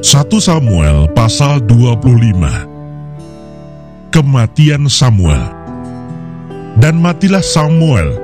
1 Samuel pasal 25. Kematian Samuel. Dan matilah Samuel.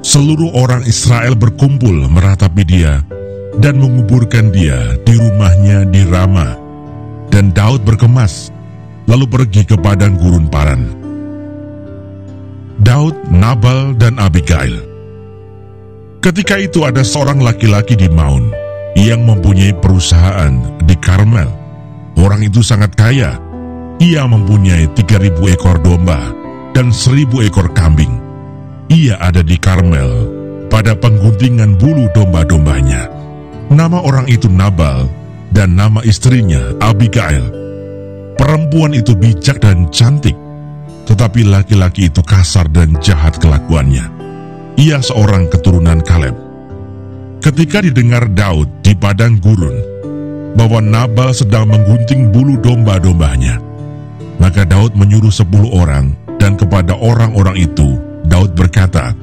Seluruh orang Israel berkumpul meratapi dia dan menguburkan dia di rumahnya di Rama. Dan Daud berkemas, lalu pergi ke padang gurun Paran. Daud, Nabal, dan Abigail. Ketika itu ada seorang laki-laki di Maon yang mempunyai perusahaan di Karmel. Orang itu sangat kaya. Ia mempunyai 3.000 ekor domba dan 1.000 ekor kambing. Ia ada di Karmel pada pengguntingan bulu domba-dombanya. Nama orang itu Nabal dan nama istrinya Abigail. Perempuan itu bijak dan cantik, tetapi laki-laki itu kasar dan jahat kelakuannya. Ia seorang keturunan Kaleb. Ketika didengar Daud di padang gurun bahwa Nabal sedang menggunting bulu domba-dombanya, maka Daud menyuruh 10 orang, dan kepada orang-orang itu Daud berkata,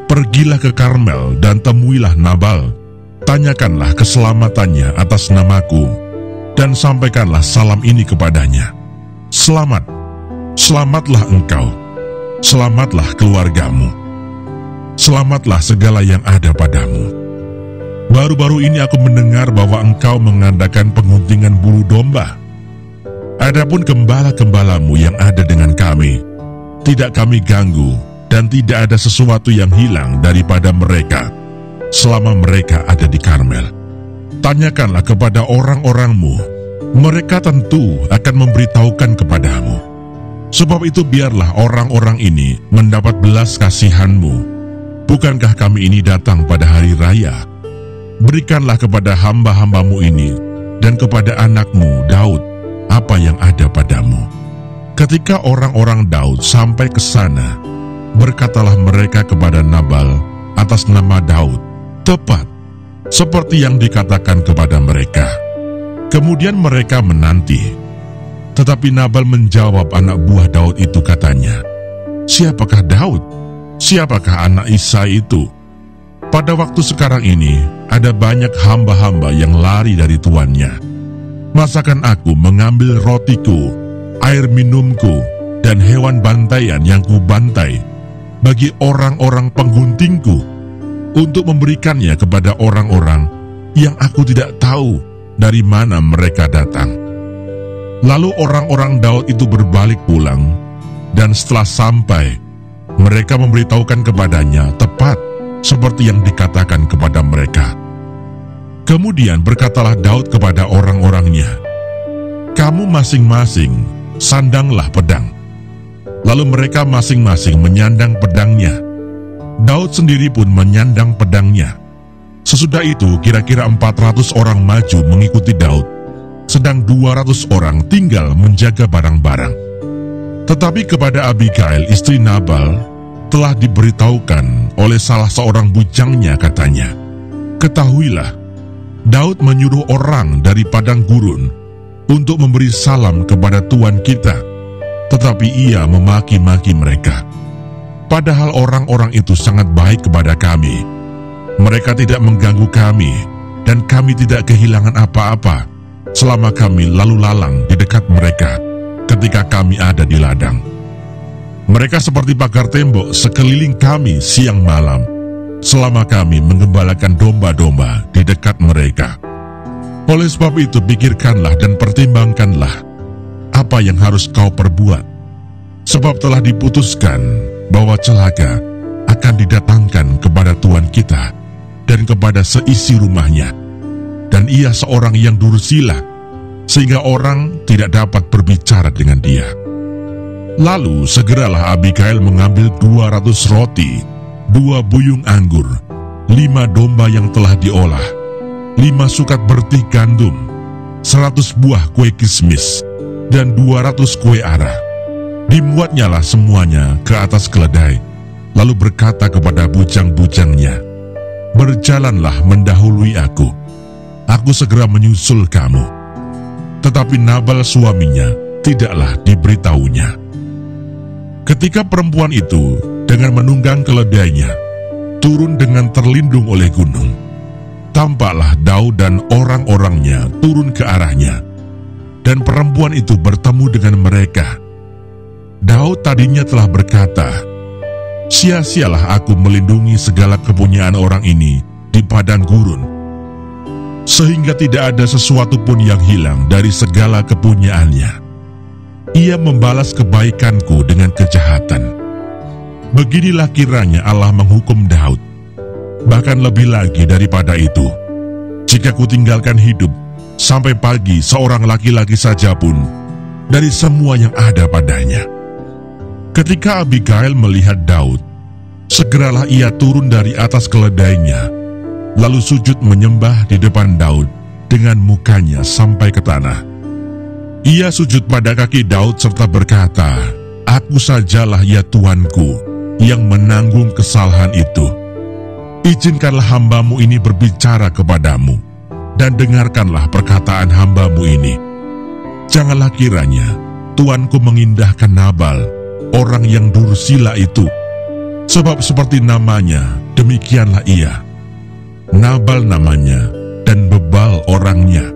"Pergilah ke Karmel dan temuilah Nabal. Tanyakanlah keselamatannya atas namaku, dan sampaikanlah salam ini kepadanya. Selamat, selamatlah engkau, selamatlah keluargamu, selamatlah segala yang ada padamu. Baru-baru ini aku mendengar bahwa engkau mengadakan pengguntingan bulu domba. Adapun gembala-gembalamu yang ada dengan kami, tidak kami ganggu, dan tidak ada sesuatu yang hilang daripada mereka selama mereka ada di Karmel. Tanyakanlah kepada orang-orangmu, mereka tentu akan memberitahukan kepadamu. Sebab itu biarlah orang-orang ini mendapat belas kasihanmu. Bukankah kami ini datang pada hari raya? Berikanlah kepada hamba-hambamu ini dan kepada anakmu Daud apa yang ada padamu." Ketika orang-orang Daud sampai ke sana, berkatalah mereka kepada Nabal atas nama Daud, tepat seperti yang dikatakan kepada mereka. Kemudian mereka menanti. Tetapi Nabal menjawab anak buah Daud itu, katanya, "Siapakah Daud? Siapakah anak Isai itu? Pada waktu sekarang ini ada banyak hamba-hamba yang lari dari tuannya. Masakan aku mengambil rotiku, air minumku, dan hewan bantaian yang kubantai bagi orang-orang pengguntingku untuk memberikannya kepada orang-orang yang aku tidak tahu dari mana mereka datang." Lalu orang-orang Daud itu berbalik pulang, dan setelah sampai, mereka memberitahukan kepadanya tepat seperti yang dikatakan kepada mereka. Kemudian berkatalah Daud kepada orang-orangnya, "Kamu masing-masing sandanglah pedang." Lalu mereka masing-masing menyandang pedangnya. Daud sendiri pun menyandang pedangnya. Sesudah itu kira-kira 400 orang maju mengikuti Daud, sedang 200 orang tinggal menjaga barang-barang. Tetapi kepada Abigail, istri Nabal, telah diberitahukan oleh salah seorang bujangnya, katanya, "Ketahuilah, Daud menyuruh orang dari padang gurun untuk memberi salam kepada tuan kita, tetapi ia memaki-maki mereka. Padahal orang-orang itu sangat baik kepada kami. Mereka tidak mengganggu kami, dan kami tidak kehilangan apa-apa selama kami lalu lalang di dekat mereka ketika kami ada di ladang. Mereka seperti pagar tembok sekeliling kami siang malam selama kami menggembalakan domba-domba di dekat mereka. Oleh sebab itu pikirkanlah dan pertimbangkanlah apa yang harus kau perbuat, sebab telah diputuskan bahwa celaka akan didatangkan kepada tuan kita dan kepada seisi rumahnya, dan ia seorang yang dursila, sehingga orang tidak dapat berbicara dengan dia." Lalu segeralah Abigail mengambil 200 roti, 2 buyung anggur, 5 domba yang telah diolah, 5 sukat bertih gandum, 100 buah kue kismis, dan 200 kue ara. Dimuatnyalah semuanya ke atas keledai, lalu berkata kepada bujang-bujangnya, "Berjalanlah mendahului aku. Aku segera menyusul kamu." Tetapi Nabal suaminya tidaklah diberitahunya. Ketika perempuan itu dengan menunggang keledainya turun dengan terlindung oleh gunung, tampaklah Daud dan orang-orangnya turun ke arahnya, dan perempuan itu bertemu dengan mereka. Daud tadinya telah berkata, "Sia-sialah aku melindungi segala kepunyaan orang ini di padang gurun, sehingga tidak ada sesuatu pun yang hilang dari segala kepunyaannya. Ia membalas kebaikanku dengan kejahatan." Beginilah kiranya Allah menghukum Daud. Bahkan lebih lagi daripada itu, jika kutinggalkan hidup sampai pagi seorang laki-laki saja pun dari semua yang ada padanya. Ketika Abigail melihat Daud, segeralah ia turun dari atas keledainya, lalu sujud menyembah di depan Daud dengan mukanya sampai ke tanah. Ia sujud pada kaki Daud serta berkata, "Aku sajalah ya Tuanku yang menanggung kesalahan itu. Izinkanlah hambamu ini berbicara kepadamu, dan dengarkanlah perkataan hambamu ini. Janganlah kiranya Tuanku mengindahkan Nabal, orang yang dursila itu, sebab seperti namanya, demikianlah ia. Nabal namanya, dan bebal orangnya.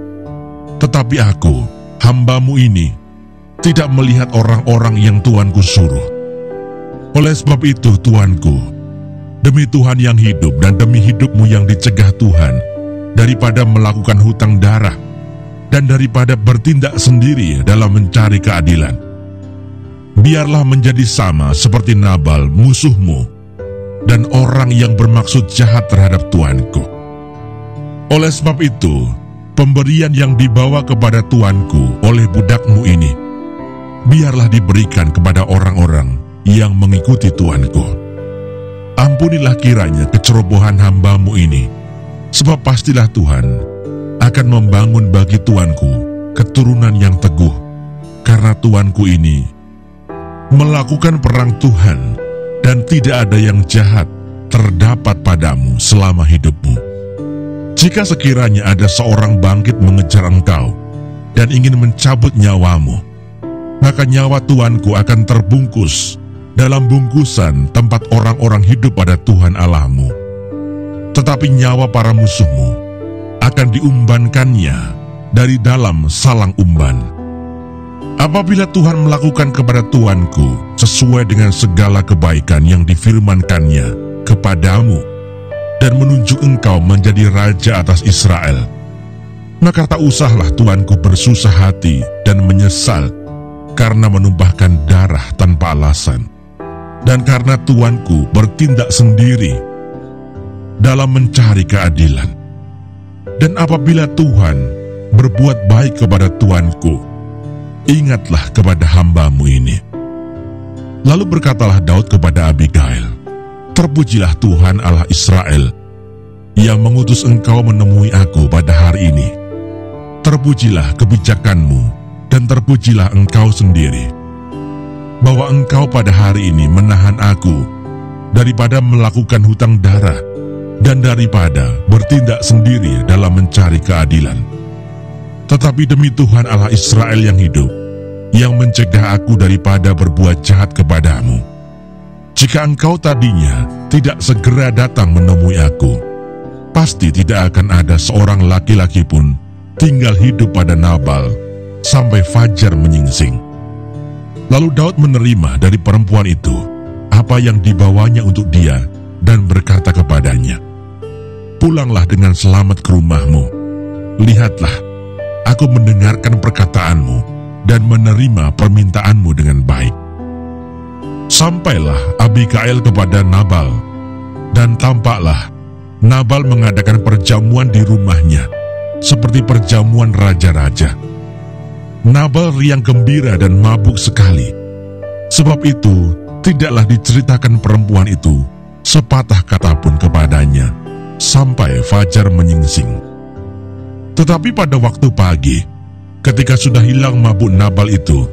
Tetapi aku, hambamu ini, tidak melihat orang-orang yang Tuanku suruh. Oleh sebab itu, Tuanku, demi Tuhan yang hidup dan demi hidupmu yang dicegah Tuhan, daripada melakukan hutang darah dan daripada bertindak sendiri dalam mencari keadilan, biarlah menjadi sama seperti Nabal musuhmu dan orang yang bermaksud jahat terhadap Tuanku. Oleh sebab itu, pemberian yang dibawa kepada Tuanku oleh budakmu ini, biarlah diberikan kepada orang-orang yang mengikuti Tuanku. Ampunilah kiranya kecerobohan hambamu ini, sebab pastilah Tuhan akan membangun bagi Tuanku keturunan yang teguh, karena Tuanku ini melakukan perang Tuhan, dan tidak ada yang jahat terdapat padamu selama hidupmu. Jika sekiranya ada seorang bangkit mengejar engkau dan ingin mencabut nyawamu, maka nyawa Tuanku akan terbungkus dalam bungkusan tempat orang-orang hidup pada Tuhan Allahmu. Tetapi nyawa para musuhmu akan diumbankannya dari dalam salang umban. Apabila Tuhan melakukan kepada Tuanku sesuai dengan segala kebaikan yang difirmankannya kepadamu, dan menunjuk engkau menjadi raja atas Israel, maka tak usahlah Tuanku bersusah hati dan menyesal karena menumpahkan darah tanpa alasan, dan karena Tuanku bertindak sendiri dalam mencari keadilan. Dan apabila Tuhan berbuat baik kepada Tuanku, ingatlah kepada hambamu ini." Lalu berkatalah Daud kepada Abigail, "Terpujilah Tuhan Allah Israel, yang mengutus engkau menemui aku pada hari ini. Terpujilah kebijakanmu, dan terpujilah engkau sendiri, bahwa engkau pada hari ini menahan aku daripada melakukan hutang darah dan daripada bertindak sendiri dalam mencari keadilan. Tetapi demi Tuhan Allah Israel yang hidup, yang mencegah aku daripada berbuat jahat kepadamu, jika engkau tadinya tidak segera datang menemui aku, pasti tidak akan ada seorang laki-laki pun tinggal hidup pada Nabal sampai fajar menyingsing." Lalu Daud menerima dari perempuan itu apa yang dibawanya untuk dia dan berkata kepadanya, "Pulanglah dengan selamat ke rumahmu. Lihatlah, aku mendengarkan perkataanmu dan menerima permintaanmu dengan baik." Sampailah Abigail kepada Nabal, dan tampaklah Nabal mengadakan perjamuan di rumahnya, seperti perjamuan raja-raja. Nabal riang gembira dan mabuk sekali. Sebab itu, tidaklah diceritakan perempuan itu sepatah kata pun kepadanya, sampai fajar menyingsing. Tetapi pada waktu pagi, ketika sudah hilang mabuk Nabal itu,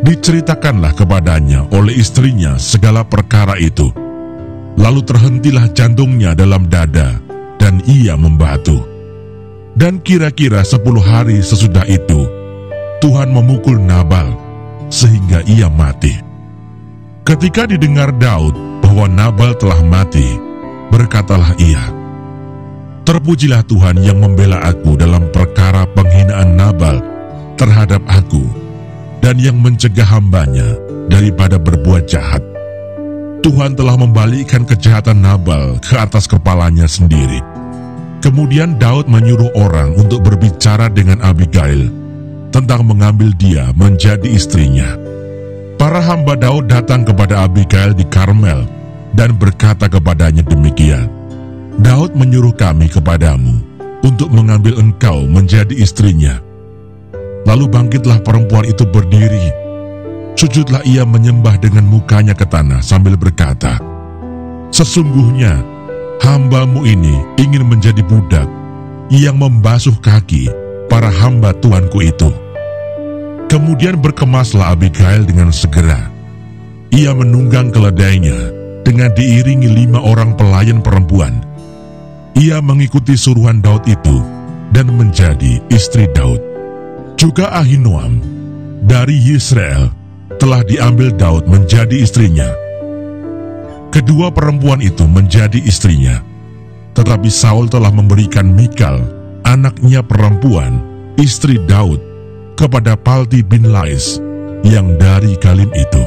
diceritakanlah kepadanya oleh istrinya segala perkara itu. Lalu terhentilah jantungnya dalam dada, dan ia membatu. Dan kira-kira 10 hari sesudah itu, Tuhan memukul Nabal, sehingga ia mati. Ketika didengar Daud bahwa Nabal telah mati, berkatalah ia, Terpujilah Tuhan yang membela aku dalam perkara penghinaan Nabal terhadap aku, dan yang mencegah hambanya daripada berbuat jahat. Tuhan telah membalikkan kejahatan Nabal ke atas kepalanya sendiri. Kemudian Daud menyuruh orang untuk berbicara dengan Abigail tentang mengambil dia menjadi istrinya. Para hamba Daud datang kepada Abigail di Karmel dan berkata kepadanya demikian, "Daud menyuruh kami kepadamu untuk mengambil engkau menjadi istrinya." Lalu bangkitlah perempuan itu berdiri. Sujudlah ia menyembah dengan mukanya ke tanah sambil berkata, "Sesungguhnya hambamu ini ingin menjadi budak yang membasuh kaki para hamba tuanku itu." Kemudian berkemaslah Abigail dengan segera. Ia menunggang keledainya dengan diiringi 5 orang pelayan perempuan. Ia mengikuti suruhan Daud itu dan menjadi istri Daud. Juga Ahinoam dari Yisrael telah diambil Daud menjadi istrinya. Kedua perempuan itu menjadi istrinya, tetapi Saul telah memberikan Mikal, anaknya perempuan, istri Daud, kepada Palti bin Lais yang dari Galim itu.